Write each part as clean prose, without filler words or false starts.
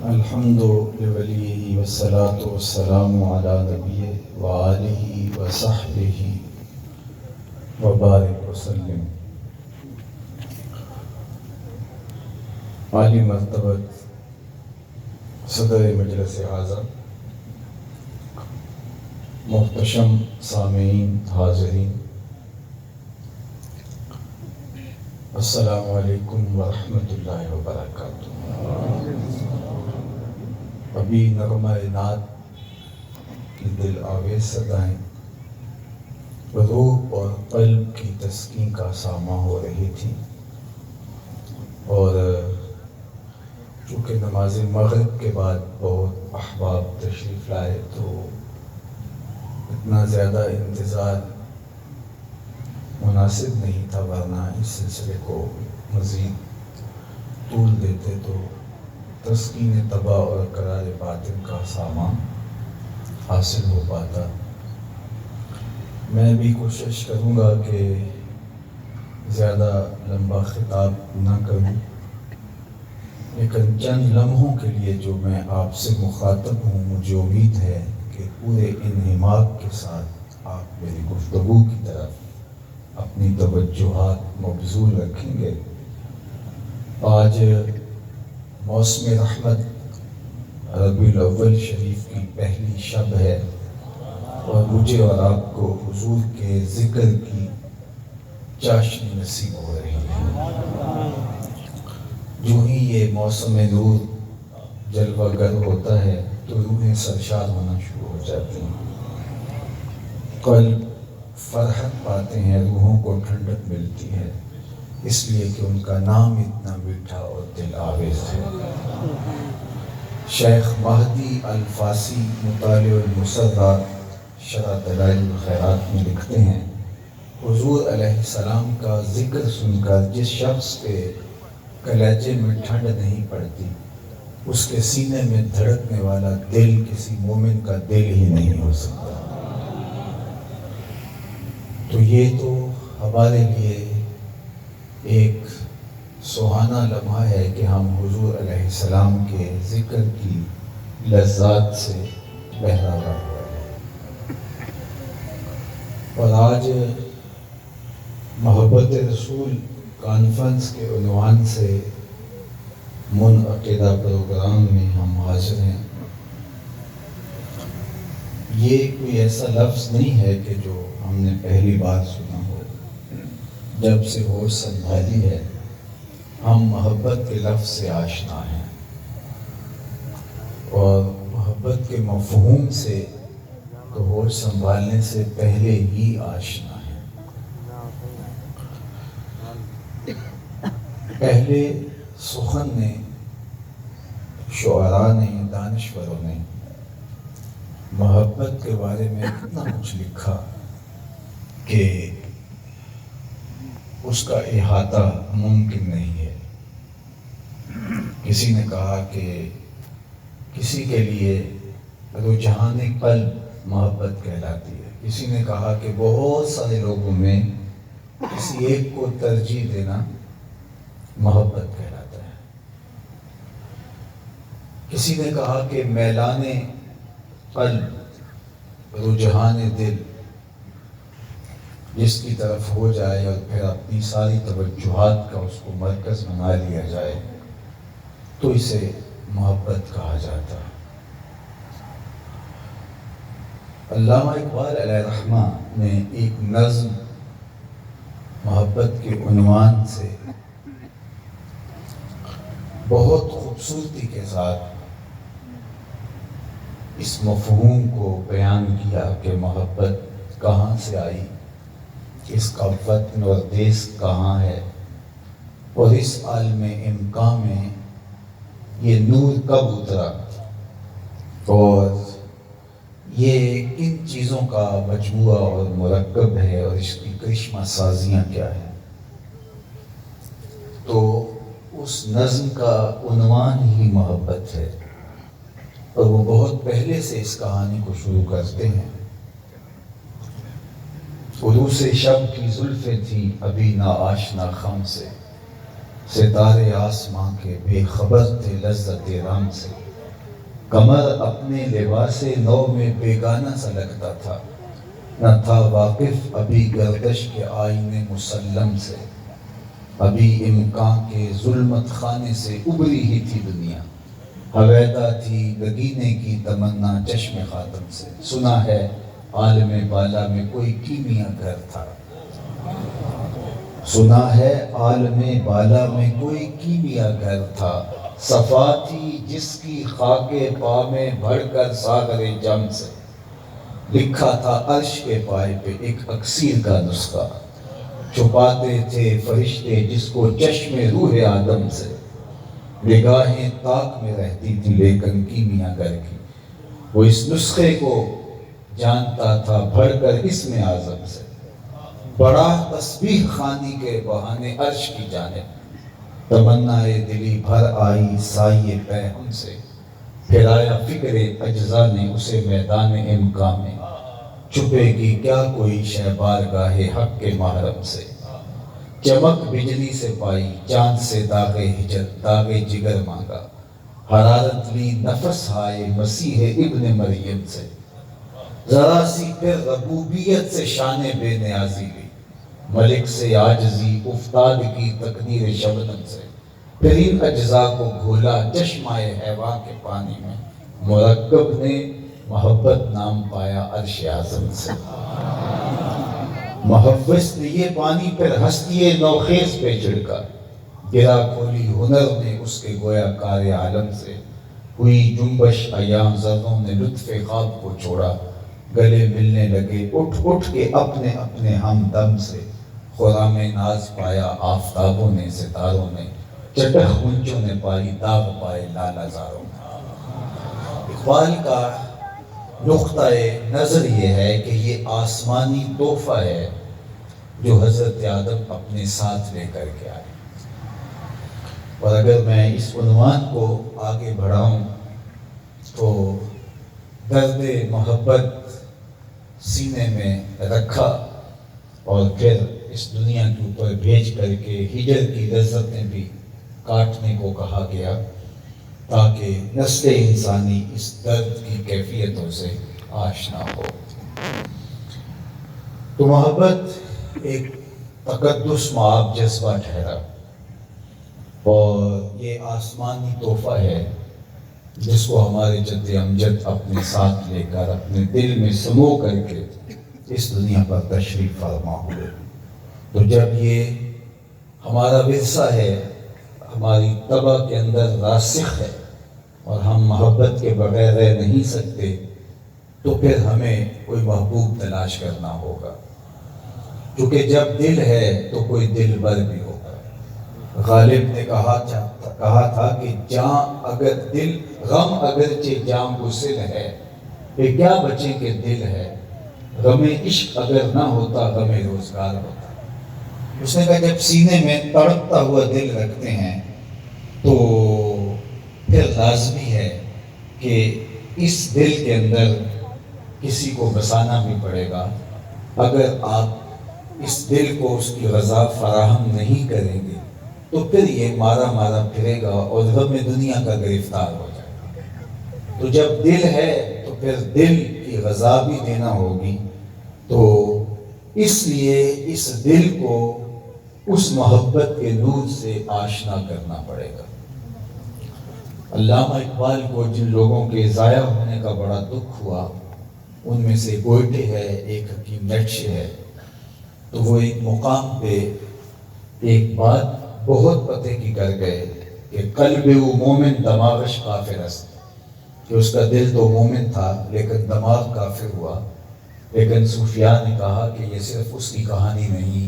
الحمد لولیہ والصلاة والسلام علی نبی وآلہ وصحبہ وبارک وسلم۔ عالی مرتبت صدر مجلس اعظم، محتشم سامعین حاضرین، السلام علیکم ورحمۃ اللہ وبرکاتہ۔ ابھی نغمہ نعت کی دل آویز صدائیں روح اور قلب کی تسکین کا ساماں ہو رہی تھی، اور چونکہ نماز مغرب کے بعد بہت احباب تشریف لائے تو اتنا زیادہ انتظار مناسب نہیں تھا، ورنہ اس سلسلے کو مزید طول دیتے تو تسکین طبع اور قرار باطن کا سامان حاصل ہو پاتا۔ میں بھی کوشش کروں گا کہ زیادہ لمبا خطاب نہ کروں، لیکن چند لمحوں کے لیے جو میں آپ سے مخاطب ہوں، مجھے امید ہے کہ پورے انہماک کے ساتھ آپ میری گفتگو کی طرف اپنی توجہات مبذول رکھیں گے۔ آج موسم رحمت ربیع الاول شریف کی پہلی شب ہے، اور مجھے اور آپ کو حضور کے ذکر کی چاشنی نصیب ہو رہی ہے۔ جو ہی یہ موسم نور جلوہ گر ہوتا ہے تو روحیں سرشار ہونا شروع ہو جاتی ہیں، قلب فرحت پاتے ہیں، روحوں کو ٹھنڈک ملتی ہے، اس لیے کہ ان کا نام اتنا میٹھا اور دل آویز ہے۔ شیخ مہدی الفاسی مطالع المسرات شرح دلائل الخیرات میں لکھتے ہیں، حضور علیہ السلام کا ذکر سن کر جس شخص کے کلیجے میں ٹھنڈ نہیں پڑتی، اس کے سینے میں دھڑکنے والا دل کسی مومن کا دل ہی نہیں ہو سکتا۔ تو یہ تو ہمارے لیے ایک سہانا لمحہ ہے کہ ہم حضور علیہ السلام کے ذکر کی لذات سے بہرا ہوا ہے۔ اور آج محبت رسول کانفرنس کے عنوان سے منعقدہ پروگرام میں ہم حاضر ہیں۔ یہ کوئی ایسا لفظ نہیں ہے کہ جو ہم نے پہلی بار سنا ہو، جب سے ہوش سنبھالی ہے ہم محبت کے لفظ سے آشنا ہیں، اور محبت کے مفہوم سے تو ہوش سنبھالنے سے پہلے ہی آشنا ہیں۔ پہلے سخن نے، شعراء نے، دانشوروں نے محبت کے بارے میں اتنا کچھ لکھا کہ اس کا احاطہ ممکن نہیں ہے۔ کسی نے کہا کہ کسی کے لیے رجحان قلب محبت کہلاتی ہے، کسی نے کہا کہ بہت سارے لوگوں میں کسی ایک کو ترجیح دینا محبت کہلاتا ہے، کسی نے کہا کہ میلان قلب، رجحان دل جس کی طرف ہو جائے اور پھر اپنی ساری توجہات کا اس کو مرکز بنا لیا جائے تو اسے محبت کہا جاتا ہے۔ علامہ اقبال علیہ الرحمہ نے ایک نظم محبت کے عنوان سے بہت خوبصورتی کے ساتھ اس مفہوم کو بیان کیا کہ محبت کہاں سے آئی، اس کا وطن اور دیس کہاں ہے، اور اس عالم امکان میں یہ نور کب اترا، اور یہ کن چیزوں کا مجموعہ اور مرکب ہے، اور اس کی کرشمہ سازیاں کیا ہیں۔ تو اس نظم کا عنوان ہی محبت ہے، اور وہ بہت پہلے سے اس کہانی کو شروع کرتے ہیں۔ عروس شب کی زلفیں تھیں ابھی نا آشنا خم سے، ستارے آسماں کے بے خبر تھے لذت رم سے، قمر اپنے لباس نو میں بیگانہ سا لگتا تھا، نہ تھا واقف ابھی گردش کے آئین مسلم سے، ابھی امکان کے ظلمت خانے سے ابری ہی تھی دنیا، حویدہ تھی لگینے کی تمنا چشم خاتم سے۔ سنا ہے عالم بالا میں کوئی کیمیا گھر تھا، سنا ہے عالم بالا میں کوئی کیمیا گھر تھا، صفا تھی جس کی خاک پا میں بڑھ کر ساغر جم سے، لکھا تھا عرش کے پائے پہ ایک اکسیر کا نسخہ، چھپاتے تھے فرشتے جس کو چشم روح آدم سے، نگاہیں طاق میں رہتی تھی لیکن کیمیا گر کی، وہ اس نسخے کو جانتا تھا بڑھ کر اسم اعظم سے، بڑا تسبیح خوانی کے بہانے عرش کی جانب، تمنائے دلی بھر آئی سائے پہ ہم سے، پھرایا فکر اجزا نے اسے میدان امکان میں، چھپے گی کیا کوئی شے بارگاہ حق کے محرم سے، چمک بجلی سے پائی چاند سے داغ ہجر داغ جگر مانگا، حرارت لی نفس ہائے مسیح ابن مریم سے، ذرا سی پھر ربوبیت سے شان بے نیازی لی، ملک سے عاجزی افتاد کی تقدیر شبنم سے، پھر ان اجزاء کو گھولا چشمہ حیوان کے پانی میں، مرکب نے محبت نام پایا عرش اعظم سے، محوث نے یہ پانی پھر ہستی نوخیز پہ چھڑکا، گرا کھولی ہنر نے اس کے گویا کار عالم سے، ہوئی جنبش ایام ذروں نے لطف خواب کو چھوڑا، گلے ملنے لگے اٹھ اٹھ کے اپنے اپنے ہمدم سے، خرام ناز پایا آفتابوں نے ستاروں نے، چٹخ غنچوں نے پائی داغ پائے لالا زاروں نے۔ اقبال کا نقطہ نظر یہ ہے کہ یہ آسمانی تحفہ ہے جو حضرت آدم اپنے ساتھ لے کر کے آئے، اور اگر میں اس عنوان کو آگے بڑھاؤں تو درد محبت سینے میں رکھا اور پھر اس دنیا کے اوپر بھیج کر کے ہجر کی لذتیں بھی کاٹنے کو کہا گیا تاکہ نسل انسانی اس درد کی کیفیتوں سے آشنا ہو۔ تو محبت ایک تقدس مآب جذبہ ٹھہرا اور یہ آسمانی تحفہ ہے جس کو ہمارے جد امجد اپنے ساتھ لے کر اپنے دل میں سمو کر کے اس دنیا پر تشریف فرما ہوئے۔ تو جب یہ ہمارا ورثہ ہے، ہماری طبع کے اندر راسخ ہے اور ہم محبت کے بغیر رہ نہیں سکتے، تو پھر ہمیں کوئی محبوب تلاش کرنا ہوگا، کیونکہ جب دل ہے تو کوئی دل بر بھی ہوگا۔ غالب نے کہا تھا کہ جاں اگر دل غم اگرچہ جاں گسل ہے، پھر کیا بچیں کہ دل ہے، غم عشق اگر نہ ہوتا غم روزگار ہوتا۔ اس نے کہا جب سینے میں تڑپتا ہوا دل رکھتے ہیں تو پھر لازمی ہے کہ اس دل کے اندر کسی کو بسانا بھی پڑے گا۔ اگر آپ اس دل کو اس کی غذا فراہم نہیں کریں گے تو پھر یہ مارا مارا پھرے گا اور غم دنیا کا گرفتار ہو جائے گا۔ تو جب دل ہے تو پھر دل کی غذا بھی دینا ہوگی، تو اس لیے اس دل کو اس محبت کے نور سے آشنا کرنا پڑے گا۔ علامہ اقبال کو جن لوگوں کے ضائع ہونے کا بڑا دکھ ہوا ان میں سے گوئٹے ہے، ایک حکیم نیٹشے ہے، تو وہ ایک مقام پہ ایک بات بہت پتے کی کر گئے کہ قلب او مومن دماغش کافر است، کہ اس کا دل تو مومن تھا لیکن دماغ کافر ہوا۔ لیکن صوفیاء نے کہا کہ یہ صرف اس کی کہانی نہیں،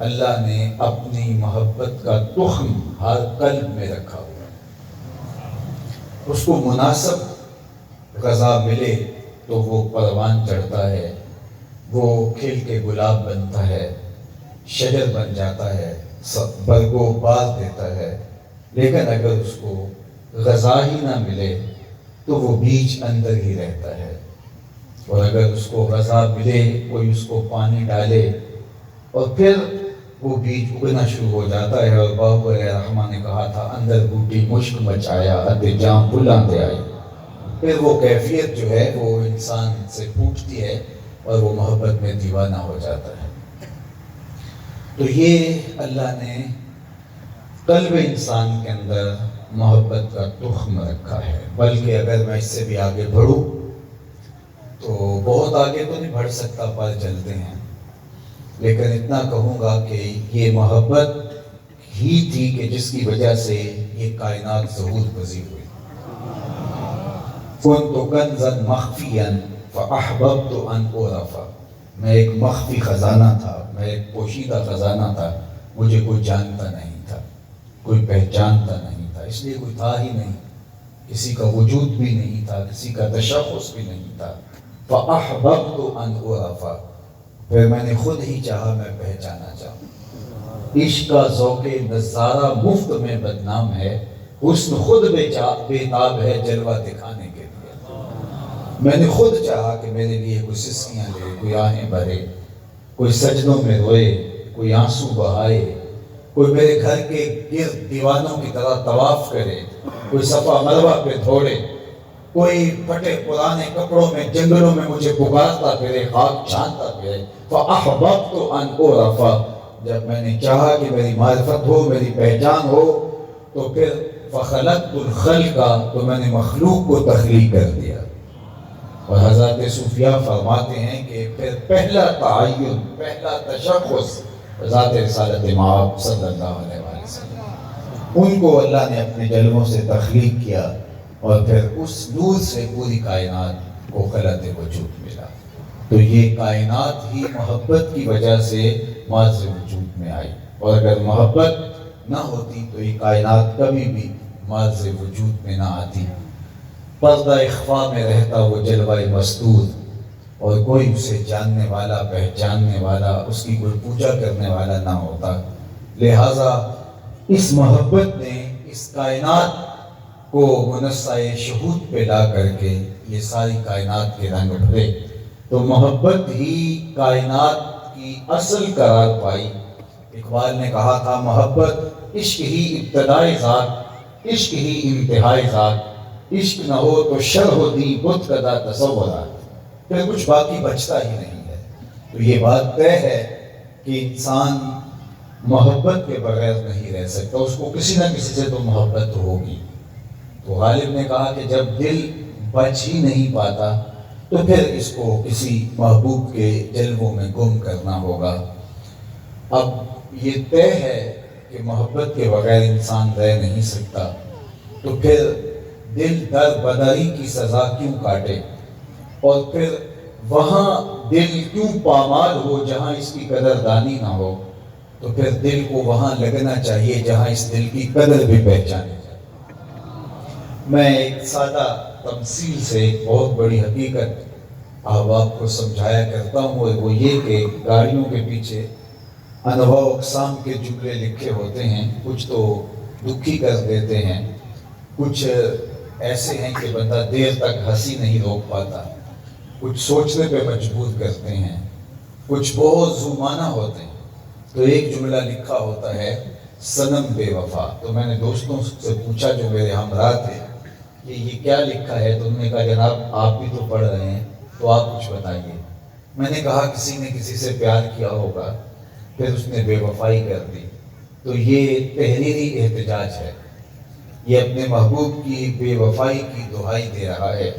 اللہ نے اپنی محبت کا تخم ہر قلب میں رکھا ہوا، اس کو مناسب غذا ملے تو وہ پروان چڑھتا ہے، وہ کھل کے گلاب بنتا ہے، شجر بن جاتا ہے، برگو باز دیتا ہے۔ لیکن اگر اس کو غذا ہی نہ ملے تو وہ بیج اندر ہی رہتا ہے، اور اگر اس کو غذا ملے، کوئی اس کو پانی ڈالے اور پھر وہ بیج اگنا شروع ہو جاتا ہے۔ اور بابو علیہ الرحمہ نے کہا تھا اندر بوٹی مشک مچایا ادے جاں پھلاں دے آئی، پھر وہ کیفیت جو ہے وہ انسان سے پھوٹتی ہے اور وہ محبت میں دیوانہ ہو جاتا ہے۔ تو یہ اللہ نے قلب انسان کے اندر محبت کا تخم رکھا ہے۔ بلکہ اگر میں اس سے بھی آگے بڑھوں تو بہت آگے تو نہیں بڑھ سکتا، پر چلتے ہیں، لیکن اتنا کہوں گا کہ یہ محبت ہی تھی کہ جس کی وجہ سے یہ کائنات ظہور پذیر ہوئی۔ كنت كنزا مخفیا فاحببت ان اعرف، میں ایک مخفی خزانہ تھا، میں ایک پوشیدہ خزانہ تھا، مجھے کوئی جانتا نہیں تھا، کوئی پہچانتا نہیں تھا، اس لیے کوئی تھا ہی نہیں، کسی کا وجود بھی نہیں تھا، کسی کا تشخص بھی نہیں تھا۔ فاحببت ان اعرف، پھر میں نے خود ہی چاہا میں پہچانا چاہوں۔ عشق کا ذوق نظارہ مفت میں بدنام ہے، حسن خود بےتاب ہے جلوہ دکھانے کے لیے۔ میں نے خود چاہا کہ میرے لیے کوئی سسکیاں لے، کوئی آہیں بھرے، کوئی سجدوں میں روئے، کوئی آنسو بہائے، کوئی میرے گھر کے گرد دیوانوں کی طرح طواف کرے، کوئی صفا مروہ پہ دھوڑے، کوئی پھٹے پرانے کپڑوں میں جنگلوں میں مجھے پکارتا پھرے، خاک چھانتا پھرے۔ فَأَحْبَبْتُ أَنْ أُعْرَفَ، جب میں نے چاہا کہ میری معرفت ہو، میری پہچان ہو، تو پھر فَخَلَقْتُ الْخَلْقَ، تو میں نے مخلوق کو تخلیق کر دیا۔ اور حضرت صوفیہ فرماتے ہیں کہ پھر پہلا تعین، پہلا تشخص ذات رسالت مآب صلی اللہ علیہ وسلم، ان کو اللہ نے اپنے جلووں سے تخلیق کیا، اور پھر اس نور سے پوری کائنات کو خلعت وجود ملا۔ تو یہ کائنات ہی محبت کی وجہ سے معاذ وجود میں آئی، اور اگر محبت نہ ہوتی تو یہ کائنات کبھی بھی معاذ وجود میں نہ آتی۔ پردہ اخفا میں رہتا وہ جلوہ مستور، اور کوئی اسے جاننے والا، پہچاننے والا، اس کی کوئی پوجا کرنے والا نہ ہوتا۔ لہٰذا اس محبت نے اس کائنات کو منصہ شہود پہ لا کر کے یہ ساری کائنات کے رنگ بھرے۔ تو محبت ہی کائنات کی اصل قرار پائی۔ اقبال نے کہا تھا، محبت عشق ہی ابتدائے ذات، عشق ہی انتہائے ذات، عشق نہ ہو تو شرح دی بت کدا تصورات، پھر کچھ باقی بچتا ہی نہیں ہے۔ تو یہ بات طے ہے کہ انسان محبت کے بغیر نہیں رہ سکتا، اس کو کسی نہ کسی سے تو محبت ہوگی۔ تو غالب نے کہا کہ جب دل بچ ہی نہیں پاتا تو پھر اس کو کسی محبوب کے جلووں میں گم کرنا ہوگا۔ اب یہ طے ہے کہ محبت کے بغیر انسان رہ نہیں سکتا، تو پھر دل در بدری کی سزا کیوں کاٹے، اور پھر وہاں دل کیوں پامال ہو جہاں اس کی قدردانی نہ ہو، تو پھر دل کو وہاں لگنا چاہیے جہاں اس دل کی قدر بھی پہچانی جائے۔ میں ایک سادہ تمثیل سے ایک بہت بڑی حقیقت احباب کو سمجھایا کرتا ہوں، اور وہ یہ کہ گاڑیوں کے پیچھے انواع و اقسام کے جملے لکھے ہوتے ہیں، کچھ تو دکھی کر دیتے ہیں، کچھ ایسے ہیں کہ بندہ دیر تک ہنسی نہیں روک پاتا، کچھ سوچنے پہ مجبور کرتے ہیں، کچھ بہت ذومانہ ہوتے ہیں۔ تو ایک جملہ لکھا ہوتا ہے، صنم بے وفا۔ تو میں نے دوستوں سے پوچھا جو میرے ہمراہ تھے کہ یہ کیا لکھا ہے، تو انہوں نے کہا جناب آپ بھی تو پڑھ رہے ہیں تو آپ کچھ بتائیے۔ میں نے کہا کسی نے کسی سے پیار کیا ہوگا، پھر اس نے بے وفائی کر دی، تو یہ تحریری احتجاج ہے، یہ اپنے محبوب کی بے وفائی کی دہائی دے رہا ہے۔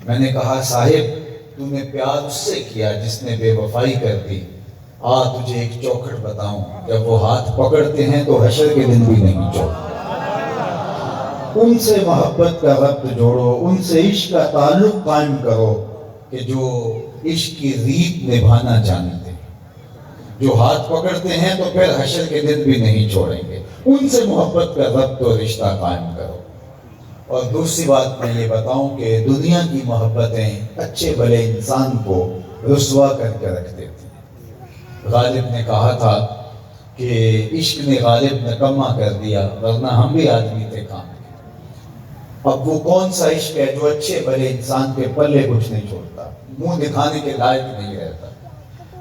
میں نے کہا صاحب تو نے پیار اس سے کیا جس نے بے وفائی کر دی، آ تجھے ایک چوکھٹ بتاؤں، جب وہ ہاتھ پکڑتے ہیں تو حشر کے دن بھی نہیں چھوڑتے۔ ان سے محبت کا ربط جوڑو، ان سے عشق کا تعلق قائم کرو کہ جو عشق کی ریت نبھانا جانتے ہیں، جو ہاتھ پکڑتے ہیں تو پھر حشر کے دن بھی نہیں چھوڑیں گے۔ ان سے محبت کا ربط و رشتہ قائم کرو۔ اور دوسری بات میں یہ بتاؤں کہ دنیا کی محبتیں اچھے بھلے انسان کو رسوا کر کے رکھ دیتی ہیں۔ غالب نے کہا تھا کہ عشق نے غالب نکما کر دیا، ورنہ ہم بھی آدمی تھے کام کے۔ اب وہ کون سا عشق ہے جو اچھے بھلے انسان کے پلے کچھ نہیں چھوڑتا، منہ دکھانے کے لائق نہیں رہتا،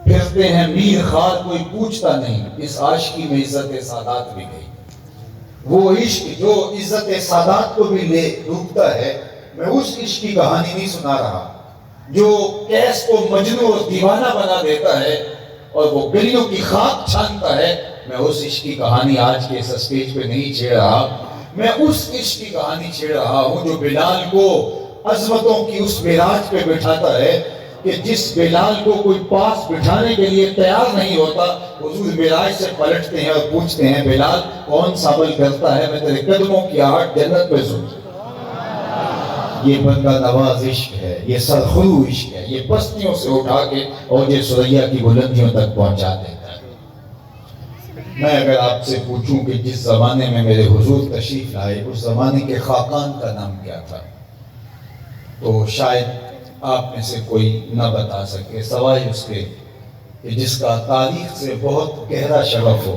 پھرتے ہیں میر خار کوئی پوچھتا نہیں، اس عاشقی میں عزت سادات بھی گئی۔ وہ عشق جو عزت سادات کو بھی لے ڈوبتا ہے، میں اس عشق کی کہانی نہیں سنا رہا جو کیس کو مجنون اور دیوانہ بنا دیتا ہے اور وہ گلیوں کی خاک چھانتا ہے. میں اس عشق کی کہانی آج کے اس اسٹیج پہ نہیں چھیڑ رہا. میں اس عشق کی کہانی چھیڑ رہا ہوں جو بلال کو عظمتوں کی اس معراج پہ بٹھاتا ہے کہ جس بلال کو کوئی پاس بٹھانے کے لیے تیار نہیں ہوتا، حضور معراج سے پلٹتے ہیں اور پوچھتے ہیں بلال کون سا عمل کرتا ہے میں تیرے قدموں کی آہٹ جنت پہ سن. یہ بندہ نواز عشق ہے، یہ سرخرو عشق ہے، یہ پستیوں سے اٹھا کے اوج ثریا کی بلندیوں تک پہنچا دیتا ہے. میں اگر آپ سے پوچھوں کہ جس زمانے میں میرے حضور تشریف لائے اس زمانے کے خاقان کا نام کیا تھا، تو شاید آپ میں سے کوئی نہ بتا سکے سوائے اس کے کہ جس کا تاریخ سے بہت گہرا شغف ہو.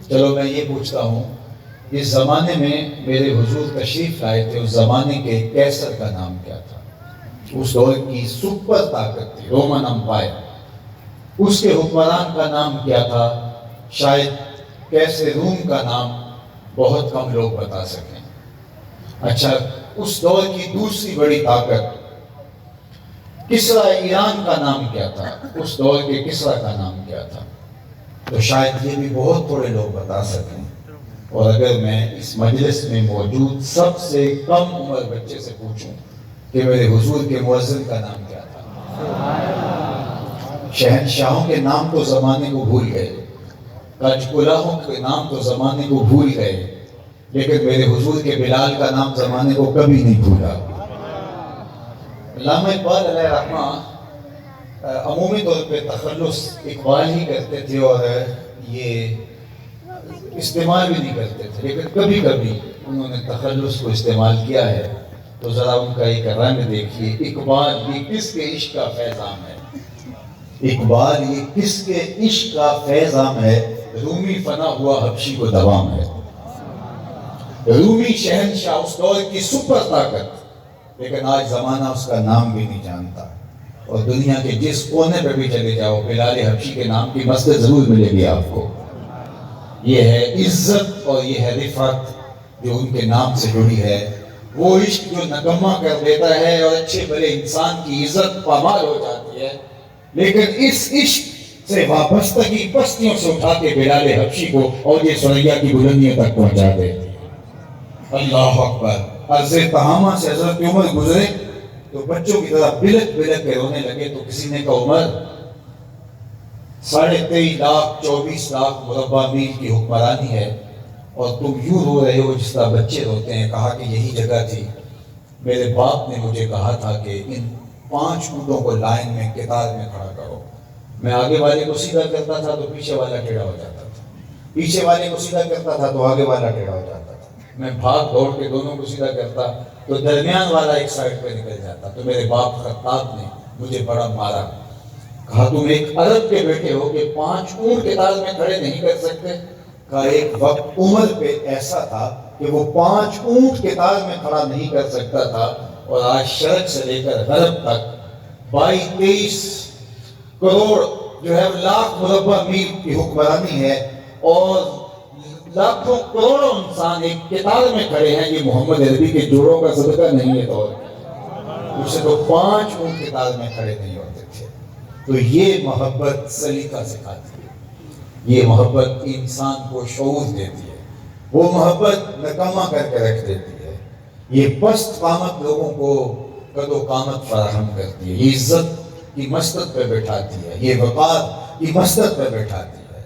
چلو میں یہ پوچھتا ہوں، اس زمانے میں میرے حضور تشریف لائے تھے، اس زمانے کے کیسر کا نام کیا تھا؟ اس دور کی سپر طاقت تھی رومن امپائر. اس کے حکمران کا نام کیا تھا؟ شاید کیسر روم کا نام بہت کم لوگ بتا سکیں. اچھا، اس دور کی دوسری بڑی طاقت کسرا ایران کا نام کیا تھا؟ اس دور کے کسرا کا نام کیا تھا؟ تو شاید یہ بھی بہت تھوڑے لوگ بتا سکیں. اور اگر میں اس مجلس میں موجود سب سے کم عمر بچے سے پوچھوں کہ میرے حضور کے مؤذن کا نام کیا تھا؟ شہنشاہوں کے نام تو زمانے کو بھول گئے، کج کلاہوں کے نام تو زمانے کو بھول گئے، لیکن میرے حضور کے بلال کا نام زمانے کو کبھی نہیں بھولا. علامہ اقبال علیہ رحمہ عمومی طور پہ تخلص اقبال ہی کرتے تھے اور یہ استعمال بھی نہیں کرتے تھے، لیکن کبھی کبھی انہوں نے تخلص کو استعمال کیا ہے. تو ذرا ان کا ایک رنگ دیکھیے. اقبال یہ کس کے عشق کا فیضان ہے؟ اقبال یہ کس کے عشق کا فیضان ہے؟ رومی فنا ہوا حبشی کو دوام ہے. رومی شہنشاہ اس دور کی سپر طاقت، لیکن آج زمانہ اس کا نام بھی نہیں جانتا. اور دنیا کے جس کونے پہ بھی چلے جاؤ بلال حبشی کے نام کی مسجد ضرور ملے گی آپ کو. یہ ہے عزت اور یہ ہے رفعت جو ان کے نام سے جڑی ہے. وہ عشق جو نکما کر دیتا ہے اور اچھے بھلے انسان کی عزت پامال ہو جاتی ہے، لیکن اس عشق سے وابستگی پستیوں سے اٹھا کے بلال حبشی کو اوج ثریا کی بلندیوں تک پہنچا دیتی ہے. اللہ اکبر. عرض تہامہ سے حضرت عمر گزرے تو بچوں کی طرح بلک بلک کے رونے لگے. تو کسی نے کہا عمر 23.5 لاکھ 24 لاکھ مربع میل کی حکمرانی ہے اور تم یوں رو رہے ہو جس طرح بچے روتے ہیں. کہا کہ یہی جگہ تھی میرے باپ نے مجھے کہا تھا کہ ان 5 اونٹوں کو لائن میں قطار میں کھڑا کرو. میں آگے والے کو سیدھا کرتا تھا تو پیچھے والا ٹیڑھا ہو جاتا تھا، پیچھے والے کو سیدھا کرتا تھا تو آگے والا ٹیڑھا ہو جاتا تھا. میں بھاگ دوڑ کے دونوں کو سیدھا کرتا تو درمیان والا ایک سائڈ پہ نکل جاتا. تو میرے باپ خطاب نے مجھے بڑا مارا. کہا تم ایک عرب کے بیٹے ہو کہ 5 اونٹ قطار میں کھڑے نہیں کر سکتے؟ کہا ایک وقت عمر پہ ایسا تھا کہ وہ 5 اونٹ قطار میں کھڑا نہیں کر سکتا تھا. اور آج شرق سے لے کر غرب تک 22-23 کروڑ جو ہے لاکھ مربع میل کی حکمرانی ہے اور لاکھوں کروڑوں انسان ایک قطار میں کھڑے ہیں. یہ محمد عربی کے جوڑوں کا صدقہ نہیں ہے. دور اسے تو 5 اونٹ قطار میں کھڑے نہیں ہوتے تھے. تو یہ محبت سلیقہ سکھاتی ہے، یہ محبت انسان کو شعور دیتی ہے، وہ محبت نکما کر کے رکھ دیتی ہے. یہ پست قامت لوگوں کو قد و قامت فراہم کرتی ہے، یہ عزت کی مسند پہ بٹھاتی ہے، یہ وقار کی مسند پہ بٹھاتی ہے.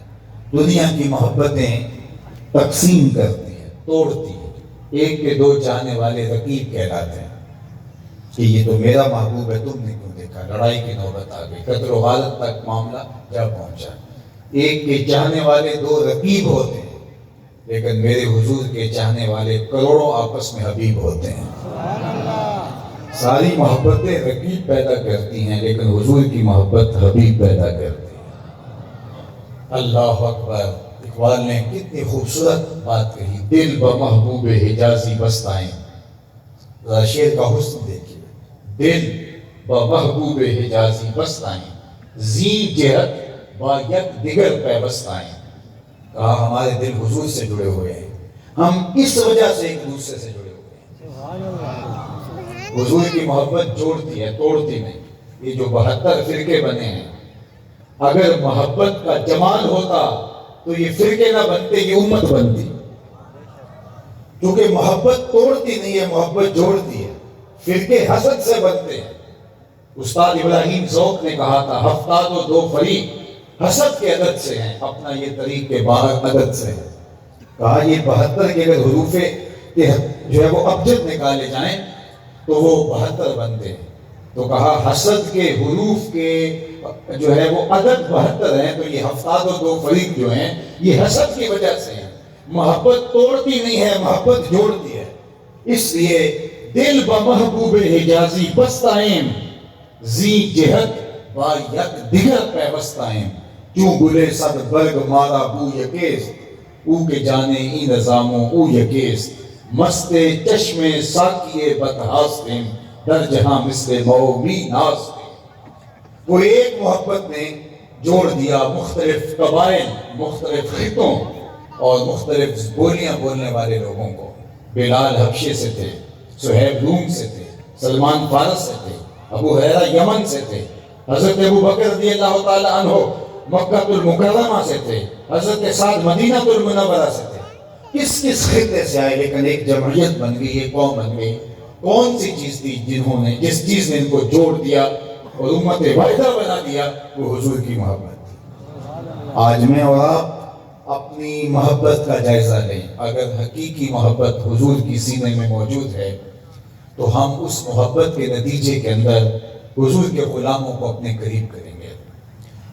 دنیا کی محبتیں تقسیم کرتی ہے، توڑتی ہے. ایک کے 2 جانے والے رقیب کہلاتے ہیں کہ یہ تو میرا محبوب ہے، تم نے کیوں دیکھا؟ لڑائی کی نوبت آ گئی، قتل و غارت تک معاملہ جا پہنچا. ایک کے چاہنے والے 2 رقیب ہوتے ہیں، لیکن میرے حضور کے چاہنے والے کروڑوں آپس میں حبیب ہوتے ہیں. ساری محبتیں رقیب پیدا کرتی ہیں، لیکن حضور کی محبت حبیب پیدا کرتی ہے. اللہ اکبر. اقبال نے کتنی خوبصورت بات کہی. دل بمحبوب حجازی بستائیں. ذرا شعر کا حسن دیکھیے. دل بمحبوب حجازی بستائیں، زی جہت با یک دیگر پیوستائیں. کہا ہمارے دل حضور سے جڑے ہوئے ہیں، ہم اس وجہ سے ایک دوسرے سے جڑے ہوئے ہیں. حضور کی محبت جوڑتی ہے، توڑتی نہیں۔ یہ جو 72 فرقے بنے ہیں، اگر محبت کا جمال ہوتا تو یہ فرقے نہ بنتے، یہ امت بنتی۔ کیونکہ محبت توڑتی نہیں ہے، محبت جوڑتی ہے۔ فرقے حسد سے بنتے ہیں۔ استاد ابراہیم ذوق نے کہا تھا، ہفتاد و دو فریق حسد کے عدد سے ہیں، اپنا یہ طریق کے باہر عدد سے ہے۔ کہا یہ 72 کے اگر حروف جو ہے وہ ابجد نکالے جائیں تو وہ 72 بنتے ہیں۔ تو کہا حسد کے حروف کے جو ہے وہ عدد 72 ہیں، تو یہ ہفتاد و دو فریق جو ہیں یہ حسد کی وجہ سے ہیں۔ محبت توڑتی نہیں ہے، محبت جوڑتی ہے۔ اس لیے دل بمحبوب حجازی بستائیں، زی جہت با یک دیگر پیوستائیں، کیوں گلے صد برگ مارا بو یکیست، او کے جانے این نظاموں او یکیست، مست چشم ساکیے بتہاستیں، در جہاں مثل مومی ناستیں۔ وہ ایک محبت نے جوڑ دیا مختلف قبائل، مختلف خطوں اور مختلف بولیاں بولنے والے لوگوں کو۔ بلال حبشے سے تھے، سہیب روم سے تھے، سلمان فارس سے تھے، ابو ہریرہ یمن سے تھے، حضرت ابو بکر رضی اللہ تعالی عنہ مکہ المکرمہ سے تھے، حضرت سعد مدینہ المنورہ سے تھے۔ کس کس خطے سے آئے، لیکن ایک جمعیت بن گئی، ایک قوم بن گئی۔ کون سی چیز تھی جس چیز نے ان کو جوڑ دیا اور امت واحدہ بنا دیا؟ وہ حضور کی محبت تھی۔ آج میں اور آپ اپنی محبت کا جائزہ لیں۔ اگر حقیقی محبت حضور کی سینے میں موجود ہے تو ہم اس محبت کے نتیجے کے اندر حضور کے غلاموں کو اپنے قریب کریں گے،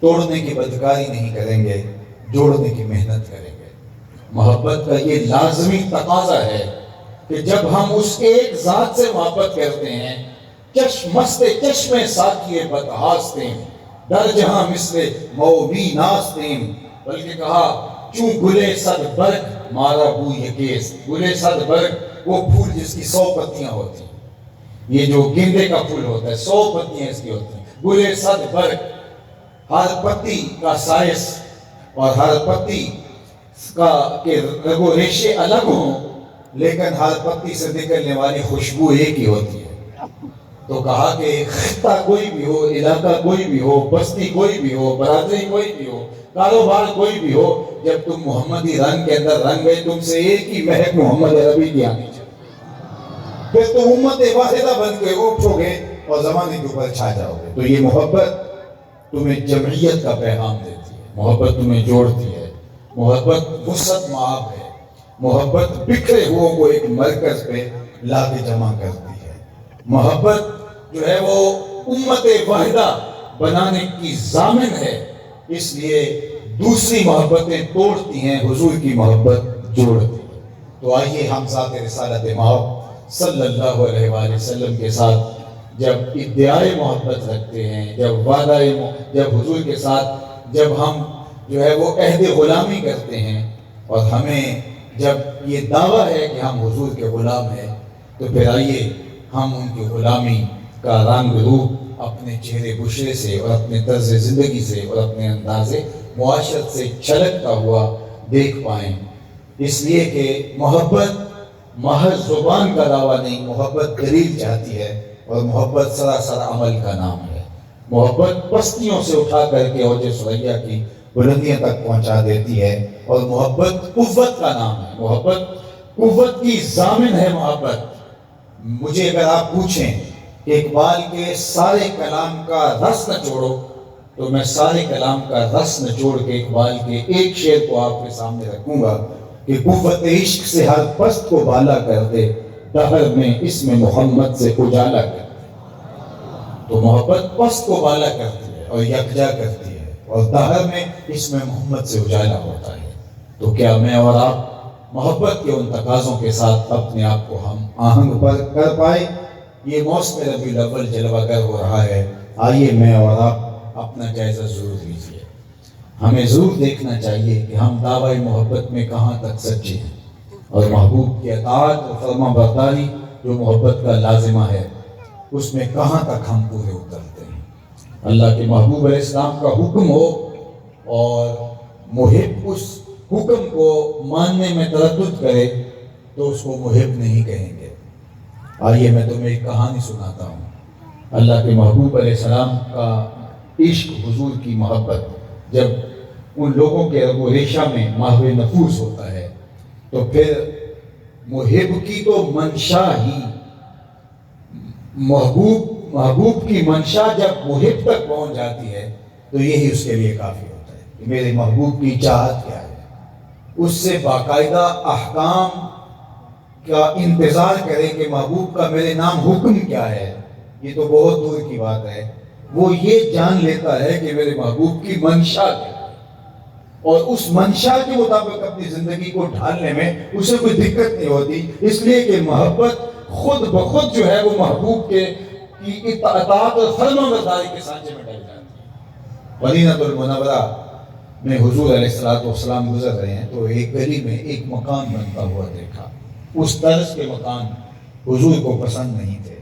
توڑنے کی بدکاری نہیں کریں گے، جوڑنے کی محنت کریں گے۔ محبت کا یہ لازمی تقاضا ہے کہ جب ہم اس ایک ذات سے محبت کرتے ہیں، مست چشم ساکیے بتہاستیں، در جہاں مثل مومی ناستیں، بلکہ کہا چوں گلے صد برگ مارا بو یکیس۔ گلے صد برگ وہ پھول جس کی 100 پتیاں ہوتی ہیں، یہ جو گندے کا پھول ہوتا ہے 100 پتیاں اس کی ہوتی ہیں۔ گلے صد برگ، ہر پتی کا سائز اور ہر پتی کا کہ رگ و ریشے الگ ہوں، لیکن ہر پتی سے نکلنے والی خوشبو ایک ہی ہوتی ہے۔ تو کہا کہ خطہ کوئی بھی ہو، علاقہ کوئی بھی ہو، بستی کوئی بھی ہو، برادری کوئی بھی ہو، کاروبار کوئی بھی ہو، جب تم محمدی رنگ کے اندر رنگ گئے، تم سے ایک ہی مہک محمد عربی کی آنی چاہیے۔ پھر تم امت واحدہ بن کے اٹھو گے اور زمانے کے اوپر چھا جاؤ گے۔ تو یہ محبت تمہیں جمعیت کا پیغام دیتی ہے، محبت تمہیں جوڑتی ہے، محبت وسعت معاب ہے، محبت بکھرے ہوئوں کو ایک مرکز پہ لا کے جمع کرتی ہے۔ محبت جو ہے وہ امت واحدہ بنانے کی ضامن ہے، اس لیے دوسری محبتیں توڑتی ہیں، حضور کی محبت جوڑتی ہے۔ تو آئیے ہم ذات رسالت مآب صلی اللہ علیہ وآلہ وسلم کے ساتھ جب ادعائے محبت رکھتے ہیں، جب حضور کے ساتھ جب ہم جو ہے وہ عہد غلامی کرتے ہیں، اور ہمیں جب یہ دعویٰ ہے کہ ہم حضور کے غلام ہیں، تو پھر آئیے ہم ان کی غلامی کا رنگ روپ اپنے چہرے بشرے سے اور اپنے طرز زندگی سے اور اپنے انداز معاشرت سے چھلکتا ہوا دیکھ پائیں۔ اس لیے کہ محبت محض زبان کا دعویٰ نہیں، محبت دلیل چاہتی ہے، اور محبت سراسر عمل کا نام ہے۔ محبت پستیوں سے اٹھا کر کے اوج ثریا کی بلندیاں تک پہنچا دیتی ہے، اور محبت قوت کا نام ہے، محبت قوت کی ضامن ہے۔ محبت مجھے اگر آپ پوچھیں کہ اقبال کے سارے کلام کا رس نچوڑو، تو میں سارے کلام کا رس نچوڑ کے اقبال کے ایک شعر کو آپ کے سامنے رکھوں گا کہ قوت عشق سے ہر پست کو بالا کر دے، دہر میں اسم محمد سے اجالا کر دے۔ تو محبت پست کو بالا کرتی ہے اور یکجا کرتی ہے، اور دہر میں اسم محمد سے اجالا ہوتا ہے۔ تو کیا میں اور آپ محبت کے ان تقاضوں کے ساتھ اپنے آپ کو ہم آہنگ پر کر پائے؟ یہ موسم ربیع الاول جلوہ گر ہو رہا ہے، آئیے میں اور آپ اپنا جائزہ ضرور لیجیے۔ ہمیں ضرور دیکھنا چاہیے کہ ہم دعوی محبت میں کہاں تک سچے ہیں، اور محبوب کی اطاعت اور فرما برداری جو محبت کا لازمہ ہے، اس میں کہاں تک ہم پورے اترتے ہیں۔ اللہ کے محبوب علیہ السلام کا حکم ہو اور محب اس حکم کو ماننے میں تردد کرے تو اس کو محب نہیں کہیں گے۔ آئیے میں تمہیں ایک کہانی سناتا ہوں۔ اللہ کے محبوب علیہ السلام کا عشق، حضور کی محبت جب ان لوگوں کے رگ و ریشہ میں محو نفوس ہوتا ہے تو پھر محب کی تو منشا ہی، محبوب کی منشا جب محب تک پہنچ جاتی ہے تو یہی اس کے لیے کافی ہوتا ہے کہ میرے محبوب کی چاہت کیا ہے۔ اس سے باقاعدہ احکام کا انتظار کرے کہ محبوب کا میرے نام حکم کیا ہے، یہ تو بہت دور کی بات ہے۔ وہ یہ جان لیتا ہے کہ میرے محبوب کی منشا کیا ہے، اور اس منشا کے مطابق اپنی زندگی کو ڈھالنے میں اسے کوئی دقت نہیں ہوتی، اس لیے کہ محبت خود بخود جو ہے وہ محبوب کی اطاعت اور فرما برداری کے سانچے میں ڈال جاتی ہے۔ مدینہ المنورہ میں حضور علیہ السلام گزر رہے ہیں تو ایک گلی میں ایک مکان بنتا ہوا دیکھا۔ اس طرز کے مکان حضور کو پسند نہیں تھے،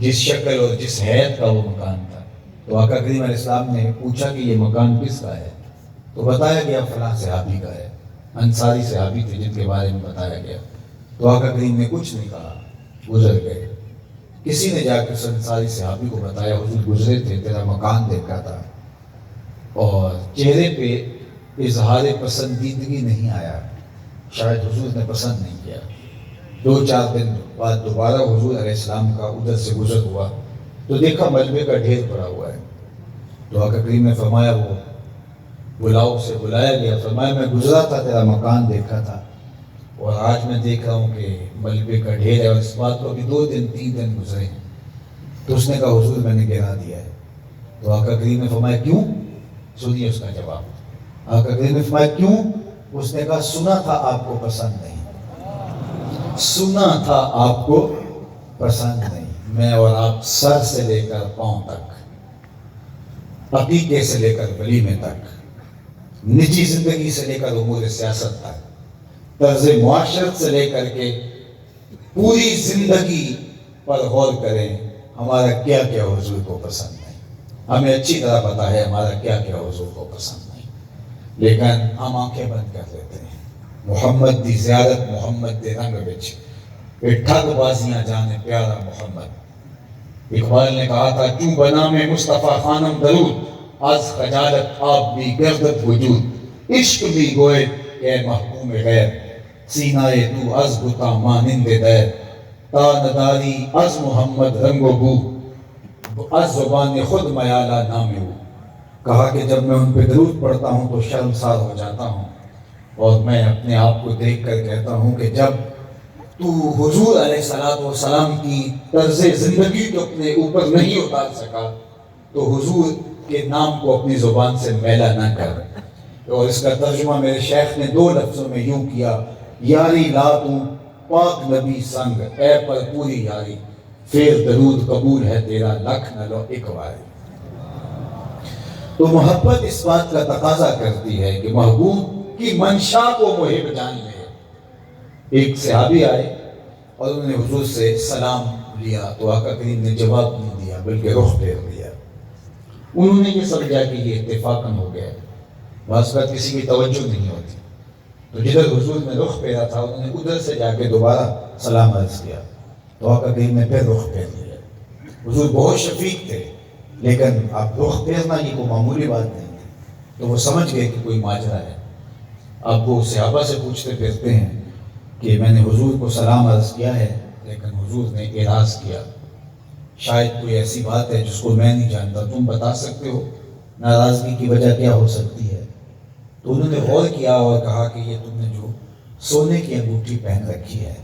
جس شکل اور جس حیت کا وہ مکان تھا۔ تو آقا کریم علیہ السلام نے پوچھا کہ یہ مکان کس کا ہے؟ تو بتایا گیا فلاں صحابی کا ہے، انصاری صحابی تھے جن کے بارے میں بتایا گیا۔ تو آقا کریم نے کچھ نہیں کہا، گزر گئے۔ کسی نے جا کے انصاری صحابی کو بتایا حضور گزرے تھے، تیرا مکان دیکھا تھا، اور چہرے پہ اظہار پسندیدگی نہیں آیا، شاید حضور نے پسند نہیں کیا۔ 2-4 دن بعد دوبارہ حضور علیہ السلام کا ادھر سے گزر ہوا تو دیکھا ملبے کا ڈھیر پڑا ہوا ہے۔ تو آقا کریم نے فرمایا، وہ بلاؤ سے بلایا گیا، فرمایا میں گزرا تھا، تیرا مکان دیکھا تھا، اور آج میں دیکھ رہا ہوں کہ ملبے کا ڈھیر ہے، اور اس بات کو ابھی 2-3 دن گزرے ہیں۔ تو اس نے کہا حضور میں نے گرا دیا ہے۔ تو آقا کریم نے فرمایا کیوں؟ سنیے اس کا جواب۔ آقا کریم نے فرمایا کیوں؟ اس نے کہا سنا تھا آپ کو پسند نہیں، سنا تھا آپ کو پسند نہیں۔ میں اور آپ سر سے لے کر پاؤں تک، عقیقے سے لے کر ولیمے تک، نجی زندگی سے لے کر امور سیاست تک، طرز معاشرت سے لے کر کے پوری زندگی پر غور کریں، ہمارا کیا کیا حضور کو پسند نہیں۔ ہمیں اچھی طرح پتا ہے ہمارا کیا کیا حضور کو پسند نہیں، لیکن ہم آنکھیں بند کر لیتے ہیں۔ محمد دی زیارت محمد دے رنگ بچ ٹھگ بازیاں جانے پیارا محمد۔ اقبال نے کہا تھا کیوں بنا میں مصطفیٰ خانم درود، از خجالت آپ بھی گردت وجود، عشق بھی گوئے کہ محکوم غیر، سینہ تو از بتا مانند دیر، تا نداری از محمد رنگ و بو، از زبان خود میالہ نام ہو۔ کہا کہ جب میں ان پہ درود پڑھتا ہوں تو شرمسار ہو جاتا ہوں، اور میں اپنے آپ کو دیکھ کر کہتا ہوں کہ جب تو حضور علیہ السلام کی طرز زندگی کو اپنے اوپر نہیں اتار سکا تو حضور کے نام کو اپنی زبان سے میلا نہ کر۔ اور اس کا ترجمہ میرے شیخ نے 2 لفظوں میں یوں کیا، یاری لا تو پاک نبی سنگ، اے پر پوری یاری، پھر درود قبول ہے تیرا لکھ نہ لو ایک باری۔ تو محبت اس بات کا تقاضا کرتی ہے کہ محبوب کی منشا کو محب جان لے۔ ایک صحابی آئے اور انہوں نے حضور سے سلام لیا تو آقا کریم نے جواب نہیں دیا بلکہ رخ پھیر لیا۔ انہوں نے یہ سمجھا کہ یہ اتفاقاً ہو گیا، بعض بات کسی کی توجہ نہیں ہوتی، تو جدھر حضور نے رخ پھیرا تھا انہوں نے ادھر سے جا کے دوبارہ سلام عرض کیا تو آقا کریم نے پھر رخ پھیر لیا۔ حضور بہت شفیق تھے، لیکن اب رخ پھیرنا یہ کوئی معمولی بات نہیں تھی، تو وہ سمجھ گئے کہ کوئی ماجرا ہے۔ اب وہ صحابہ سے پوچھتے پھرتے ہیں کہ میں نے حضور کو سلام عرض کیا ہے لیکن حضور نے اعراض کیا، شاید کوئی ایسی بات ہے جس کو میں نہیں جانتا، تم بتا سکتے ہو ناراضگی کی وجہ کیا ہو سکتی ہے؟ تو انہوں نے غور کیا اور کہا کہ یہ تم نے جو سونے کی انگوٹھی پہن رکھی ہے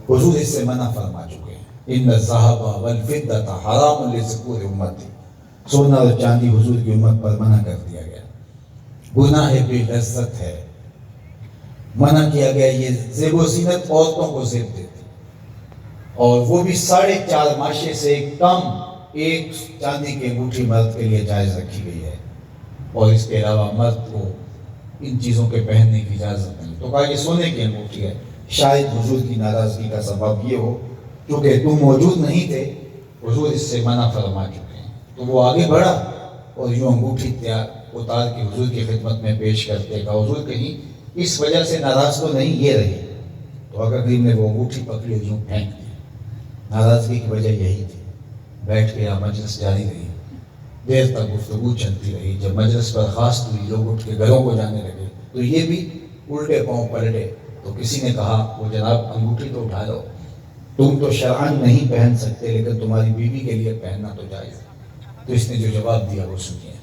حضور اس سے منع فرما چکے ہیں، ان الذھب والفضۃ حرام لذکور امتی، سونا اور چاندی حضور کی امت پر منع کر دیا گیا، گناہ بے لذت ہے، منع کیا گیا۔ یہ زیب و زینت عورتوں کو زیب دیتی، اور وہ بھی 4.5 ماشے سے کم، ایک چاندی کی انگوٹھی مرد کے لیے جائز رکھی گئی ہے، اور اس کے علاوہ مرد کو ان چیزوں کے پہننے کی اجازت نہیں۔ تو کہا یہ سونے کی انگوٹھی ہے، شاید حضور کی ناراضگی کا سبب یہ ہو کیونکہ تم موجود نہیں تھے، حضور اس سے منع فرما چکے ہیں۔ تو وہ آگے بڑھا اور یوں انگوٹھی اتار کے حضور کی خدمت میں پیش کرتے کہ حضور کہیں اس وجہ سے ناراض تو نہیں یہ رہی؟ تو آقا کریم نے وہ انگوٹھی پکڑی اور یوں پھینک دی ناراضگی کی وجہ یہی تھی۔ بیٹھ کے یہاں مجلس جاری رہی، دیر تک گفتگو چلتی رہی۔ جب مجلس برخاست ہوئی، لوگ اٹھ کے گھروں کو جانے لگے، تو یہ بھی الٹے پاؤں پلٹے۔ تو کسی نے کہا وہ جناب انگوٹھی تو اٹھا لو، تم تو شرعاً نہیں پہن سکتے لیکن تمہاری بیوی کے لیے پہننا تو جائز ہے۔ تو اس نے جو جواب دیا وہ سنیے۔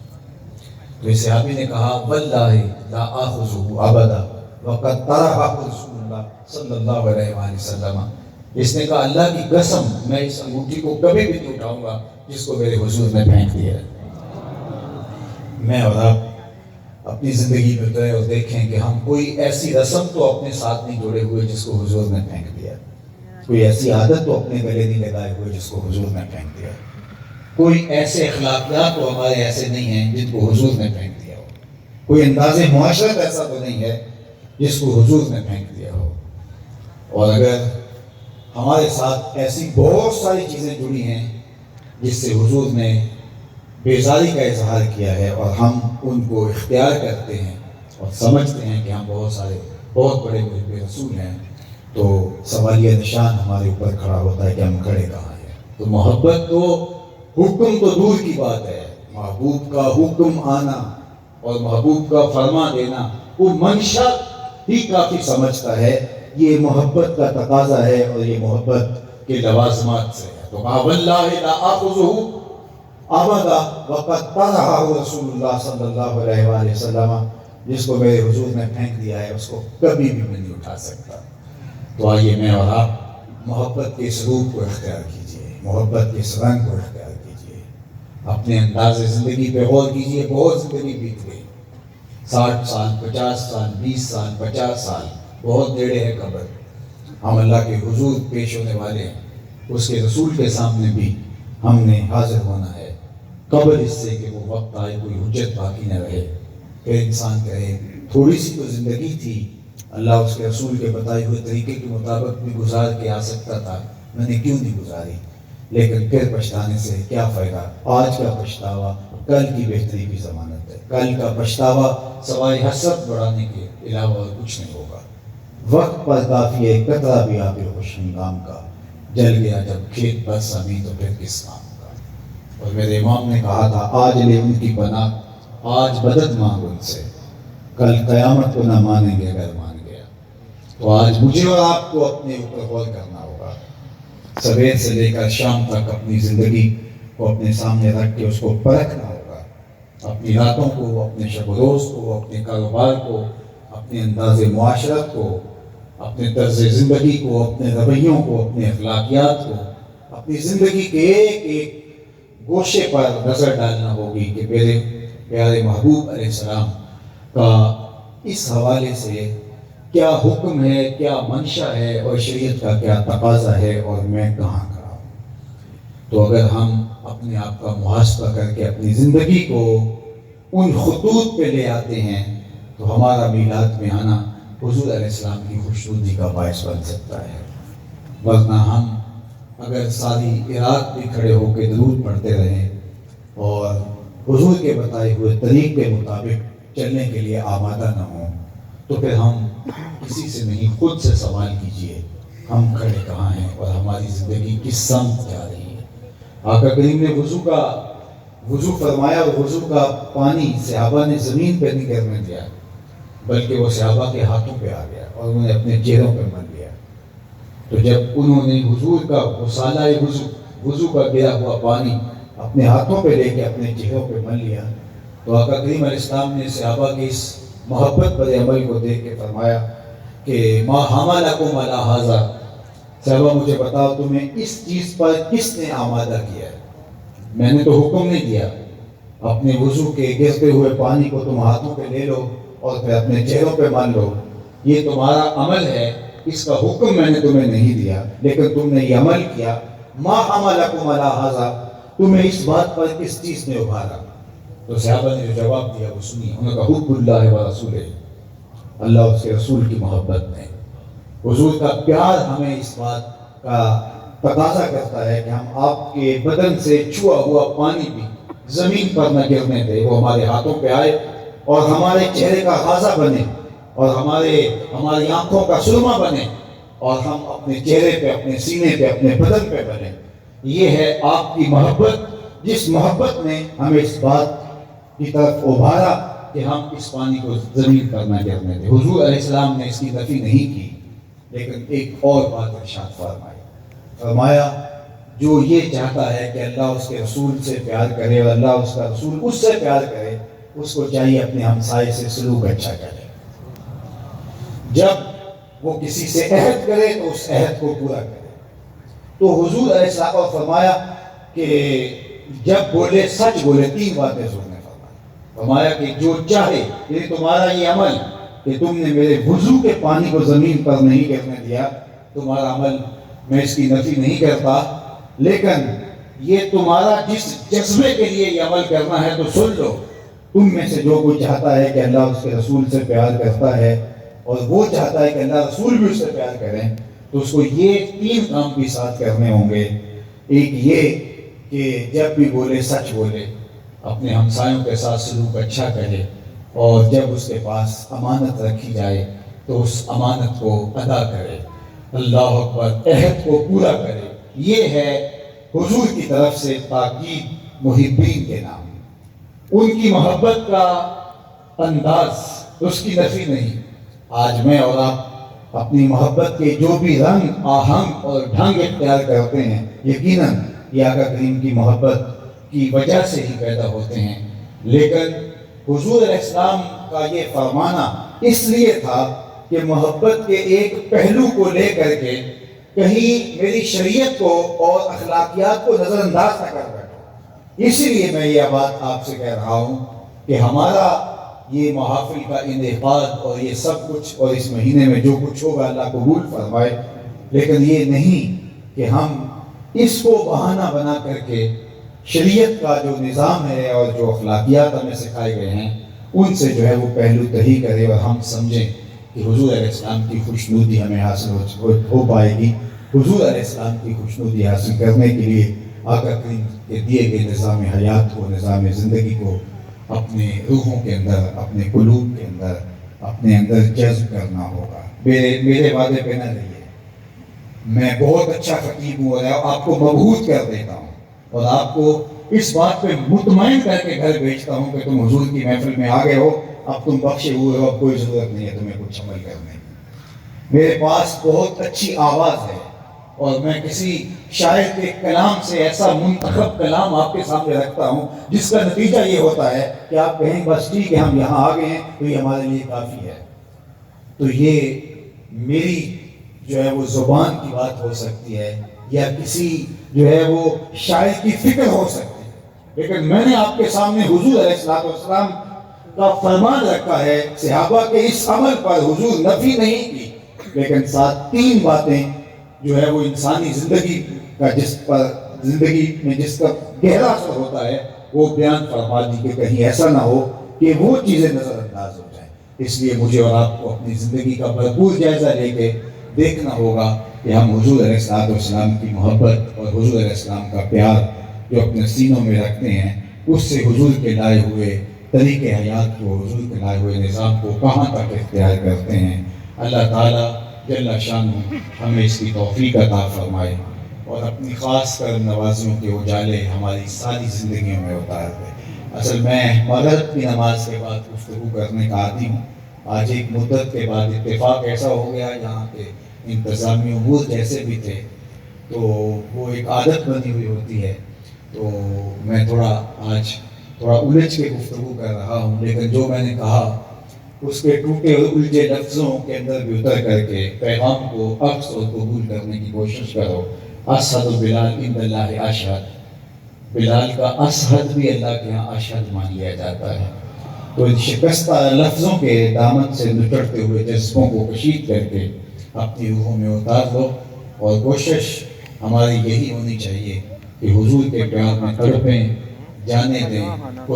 تو اس صحابی نے کہا واللہ لا آخذہ ابدا وقد طرحہ رسول اللہ صلی اللہ علیہ وآلہ وسلم۔ اس نے کہا اللہ کی قسم میں اس انگوٹھی کو کبھی بھی نہیں اٹھاؤں گا جس کو میرے حضور نے پھینک دیا ہے۔ میں اور آپ اپنی زندگی میں اترے اور دیکھیں کہ ہم کوئی ایسی رسم تو اپنے ساتھ نہیں جوڑے ہوئے جس کو حضور نے پھینک دیا، کوئی ایسی عادت تو اپنے گلے نہیں لگائے ہوئے جس کو حضور نے پھینک دیا، کوئی ایسے اخلاقیات تو ہمارے ایسے نہیں ہیں جن کو حضور نے پھینک دیا ہو، کوئی انداز معاشرت ایسا تو نہیں ہے جس کو حضور نے پھینک دیا ہو۔ اور اگر ہمارے ساتھ ایسی بہت ساری چیزیں جڑی ہیں جس سے حضور نے بیزاری کا اظہار کیا ہے اور ہم ان کو اختیار کرتے ہیں اور سمجھتے ہیں کہ ہم بہت بڑے محب رسول ہیں، تو سوالیہ نشان ہمارے اوپر کھڑا ہوتا ہے کہ ہم کھڑے کہاں ہیں۔ تو محبت تو حکم تو دور کی بات ہے، محبوب کا حکم آنا اور محبوب کا فرما دینا وہ منشا ہی کافی سمجھتا ہے، یہ محبت کا تقاضا ہے اور یہ محبت کے لوازمات سے ہے۔ تو واللہ لا آخذہ ابدا وقد طرحہ رسول اللہ صلی اللہ علیہ وآلہ وسلم، جس کو میرے حضور نے پھینک دیا ہے اس کو کبھی بھی میں نہیں اٹھا سکتا۔ تو آئیے میں اور آپ محبت کے اس روپ کو اختیار کیجئے، محبت کے اس رنگ کو اختیار کیجئے، اپنے انداز زندگی پہ غور کیجئے۔ بہت زندگی بیت گئی، 60 سال 50 سال 20 سال 50 سال، بہت نیڑے ہے قبر۔ ہم اللہ کے حضور پیش ہونے والے ہیں، اس کے رسول کے سامنے بھی ہم نے حاضر ہونا ہے۔ قبل اس سے کہ وہ وقت آئے کوئی حجت باقی نہ رہے، پھر انسان کہے تھوڑی سی تو زندگی تھی، اللہ اس کے رسول کے بتائے ہوئے طریقے کے مطابق بھی گزار کے آ سکتا تھا، میں نے کیوں نہیں گزاری؟ لیکن پھر پچھتانے سے کیا فائدہ؟ آج کا پچھتاوا کل کی بہتری کی ضمانت ہے، کل کا پچھتاوا سوائے حسرت بڑھانے کے علاوہ اور کچھ نہیں ہوگا۔ وقت پر کافی ہے قطرہ بھی آپ خوش ہنگام کا، جل گیا جب کھیت پر سمی تو پھر کس کام کا۔ اور میرے امام نے کہا تھا آج لے ان کی پناہ، آج مدد مانگ ان سے، کل قیامت کو نہ مانیں گے اگر مان گیا۔ تو آج مجھے اور آپ کو اپنے اوپر غور کرنا ہوگا، سویر سے لے کر شام تک اپنی زندگی کو اپنے سامنے رکھ کے اس کو پرکھنا ہوگا، اپنی راتوں کو، اپنے شب و روز کو، اپنے کاروبار کو، اپنے انداز معاشرت کو، اپنے طرز زندگی کو، اپنے رویوں کو، اپنے اخلاقیات کو، اپنی زندگی کے ایک ایک گوشے پر نظر ڈالنا ہوگی کہ میرے پیارے محبوب علیہ السلام کا اس حوالے سے کیا حکم ہے، کیا منشا ہے اور شریعت کا کیا تقاضا ہے اور میں کہاں کھڑا ہوں۔ تو اگر ہم اپنے آپ کا محاسبہ کر کے اپنی زندگی کو ان خطوط پہ لے آتے ہیں تو ہمارا میلاد میں آنا حضور علیہ السلام کی خوشنودی کا باعث بن سکتا ہے۔ ورنہ ہم اگر ساری رات بھی کھڑے ہو کے درود پڑھتے رہیں اور حضور کے بتائے ہوئے طریق کے مطابق چلنے کے لیے آمادہ نہ ہوں تو پھر ہم کسی سے نہیں، خود سے سوال کیجئے ہم کھڑے کہاں ہیں اور ہماری زندگی کس سمت جا رہی ہے۔ آقا کریم نے وضو فرمایا اور وضو کا پانی صحابہ نے زمین پہ نہیں گرنے دیا بلکہ وہ صحابہ کے ہاتھوں پہ آ گیا اور انہوں نے اپنے چہروں پہ مل لیا۔ تو جب انہوں نے حضور کا غسالہ وضو کا گرا ہوا پانی اپنے ہاتھوں پہ لے کے اپنے چہروں پہ مل لیا تو آقا کریم علیہ السلام نے صحابہ کی اس محبت پر عمل کو دیکھ کے فرمایا کہ ما حملکم علی ھذا، صحابہ مجھے بتاؤ تمہیں اس چیز پر کس نے آمادہ کیا ہے؟ میں نے تو حکم نہیں دیا، اپنے وضو کے گرتے ہوئے پانی کو تم ہاتھوں پہ لے لو اور پھر اپنے چہروں پہ مل لو، یہ تمہارا عمل ہے، اس کا حکم میں نے تمہیں نہیں دیا لیکن تم نے یہ عمل کیا۔ ما حملکم علی ھذا، تمہیں اس بات پر کس چیز نے ابھارا؟ تو صحابہ نے جو جواب دیا وہ سنیے، انہوں نے کہا حب اللہ و رسولہ، اللہ اور اس کے رسول کی محبت نے، حضور کا پیار ہمیں اس بات کا تقاضا کرتا ہے کہ ہم آپ کے بدن سے چھوا ہوا پانی بھی زمین پر نہ گرنے دے، وہ ہمارے ہاتھوں پہ آئے اور ہمارے چہرے کا غازہ بنے اور ہماری آنکھوں کا سرما بنے اور ہم اپنے چہرے پہ، اپنے سینے پہ، اپنے بدن پہ بھریں۔ یہ ہے آپ کی محبت، جس محبت نے ہمیں اس بات کی طرف ابھارا کہ ہم اس پانی کو زمین پر نہ گرنے دیں۔ حضور علیہ السلام نے اس کی نفی نہیں کی، لیکن ایک اور بات ارشاد فرمایا جو یہ چاہتا ہے کہ اللہ اس کے رسول سے پیار کرے اور اللہ اس کا رسول اس سے پیار کرے، اس کو چاہیے اپنے ہمسائے سے سلوک اچھا کرے۔ جب وہ کسی سے عہد کرے تو اس عہد کو پورا کرے۔ تو حضور علیہ السلام نے فرمایا کہ جب بولے سچ بولے، 3 باتیں حضور نے فرمایا کہ جو چاہے، یعنی تمہارا یہ عمل کہ تم نے میرے وضو کے پانی کو زمین پر نہیں گرنے دیا، تمہارا عمل میں اس کی نفی نہیں کرتا، لیکن یہ تمہارا جس جذبے کے لیے یہ عمل کرنا ہے تو سن لو، تم میں سے جو کوئی چاہتا ہے کہ اللہ اس کے رسول سے پیار کرتا ہے اور وہ چاہتا ہے کہ اللہ رسول بھی اس سے پیار کریں، تو اس کو یہ 3 کام بھی ساتھ کرنے ہوں گے۔ ایک یہ کہ جب بھی بولے سچ بولے، اپنے ہمسایوں کے ساتھ سلوک اچھا کرے، اور جب اس کے پاس امانت رکھی جائے تو اس امانت کو ادا کرے، اللہ اکبر، عہد کو پورا کرے۔ یہ ہے حضور کی طرف سے تاکید محبین کے نام، ان کی محبت کا انداز، اس کی نفی نہیں۔ آج میں اور آپ اپنی محبت کے جو بھی رنگ، آہنگ اور ڈھنگ اختیار کرتے ہیں، یقیناً یہ آقا کریم کی محبت کی وجہ سے ہی پیدا ہوتے ہیں، لیکن حضور علیہ السلام کا یہ فرمانا اس لیے تھا کہ محبت کے ایک پہلو کو لے کر کے کہیں میری شریعت کو اور اخلاقیات کو نظر انداز نہ کر بیٹھو۔ اسی لیے میں یہ بات آپ سے کہہ رہا ہوں کہ ہمارا یہ محافل کا انعقاد اور یہ سب کچھ اور اس مہینے میں جو کچھ ہوگا اللہ قبول فرمائے، لیکن یہ نہیں کہ ہم اس کو بہانہ بنا کر کے شریعت کا جو نظام ہے اور جو اخلاقیات ہمیں سکھائے گئے ہیں ان سے جو ہے وہ پہلو تہی کرے اور ہم سمجھیں کہ حضور علیہ السلام کی خوشنودی ہمیں حاصل ہو پائے گی۔ حضور علیہ السلام کی خوشنودی حاصل کرنے کے لیے آقا کریم کے دیے گئے نظام حیات کو، نظام زندگی کو اپنے روحوں کے اندر، اپنے قلوب کے اندر، اپنے اندر جذب کرنا ہوگا۔ میرے وعدے پہ نہ رہیے، میں بہت اچھا خطیب ہوں اور آپ کو مبہوت کر دیتا ہوں اور آپ کو اس بات پہ مطمئن کر کے گھر بھیجتا ہوں کہ تم حضور کی محفل میں آ گئے ہو، اب تم بخشے ہوئے ہو، اب کوئی ضرورت نہیں ہے تمہیں کچھ عمل کرنے کی۔ میرے پاس بہت اچھی آواز ہے اور میں کسی شاعر کے کلام سے ایسا منتخب کلام آپ کے سامنے رکھتا ہوں جس کا نتیجہ یہ ہوتا ہے کہ آپ کہیں بس ٹھیک ہے ہم یہاں آ گئے ہیں تو یہ ہمارے لیے کافی ہے۔ تو یہ میری جو ہے وہ زبان کی بات ہو سکتی ہے یا کسی جو ہے وہ شاعر کی فکر ہو سکتی ہے، لیکن میں نے آپ کے سامنے حضور علیہ السلام کا فرمان رکھا ہے۔ صحابہ کے اس عمل پر حضور نفی نہیں کی، لیکن ساتھ 3 باتیں جو ہے وہ انسانی زندگی کا زندگی میں جس کا گہرا اثر ہوتا ہے وہ بیان فرما دی کہ کہیں ایسا نہ ہو کہ وہ چیزیں نظر انداز ہو جائیں۔ اس لیے مجھے اور آپ کو اپنی زندگی کا بھرپور جائزہ لے کے دیکھنا ہوگا کہ ہم حضور علیہ السلام کی محبت اور حضور علیہ السلام کا پیار جو اپنے سینوں میں رکھتے ہیں اس سے حضور کے لائے ہوئے طریقے حیات کو، حضور کے لائے ہوئے نظام کو کہاں تک اختیار کرتے ہیں۔ اللہ تعالیٰ جل شانہ ہمیں اس کی توفیق عطا فرمائے اور اپنی خاص کر نوازیوں کے اجالے ہماری ساری زندگیوں میں اتار دے۔ اصل میں مغرب کی نماز کے بعد گفتگو کرنے کا عادی ہوں۔ آج ایک مدت کے بعد اتفاق ایسا ہو گیا یہاں کے انتظامی امور جیسے بھی تھے تو وہ ایک عادت بنی ہوئی ہوتی ہے، تو میں آج تھوڑا الجھ کے گفتگو کر رہا ہوں، لیکن جو میں نے کہا اس کے ٹوٹے اور الجھے لفظوں کے اندر بھی اتر کر کے پیغام کو عکس اور قبول کرنے کی کوشش کرو۔ اشہد بلال عند اللہ اشہد، بلال کا اشہد بھی اللہ کے ہاں اشہد مان لیا جاتا ہے۔ تو ان شکستہ لفظوں کے دامن سے نچڑتے ہوئے جذبوں کو کشید کر کے اپنی روحوں میں اتار دو، اور کوشش ہماری یہی ہونی چاہیے کہ حضور کے پیار میں تڑپیں، جانے دیں۔